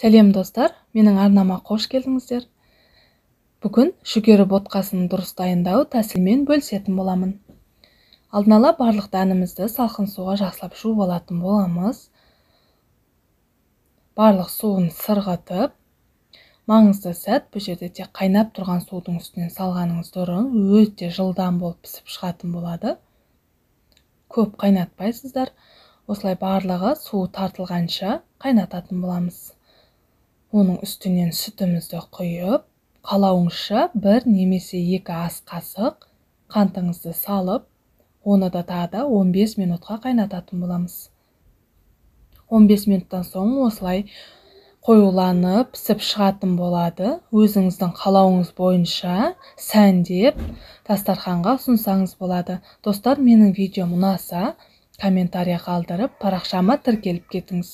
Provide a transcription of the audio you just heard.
Сәлем достар, менің арнама қош келдіңіздер. Бүгін жүгері ботқасын дұрыс дайындау тәсілмен бөлісетін боламын. Алдын ала барлық дәнімізді салқын суға жақсылап жуып алатын боламыз. Барлық суын сырғытып, маңызды сәт бұл жерде тек қайнап тұрған судың үстінен салғаныңыз дұрыс, өте жылдам болып пісіп шығатын болады. Көп қайнатпайсыздар. Осылай барлығы су тартылғанша қайнататын боламыз. Оның үстінен сүтімізді құйып, қалауыңызша 1 немесе 2 ас қасық қантыңызды салып, оны да тағы да 15 минутқа қайнататын боламыз. 15 минуттан соң осылай қоюланып пісіп шығатын болады. Өзіңіздің қалауыңыз бойынша сәндеп дастарханға ұсынсаңыз болады. Достар, менің видеом ұнаса, комментарий қалдырып, парақшама тіркеліп кетіңіз.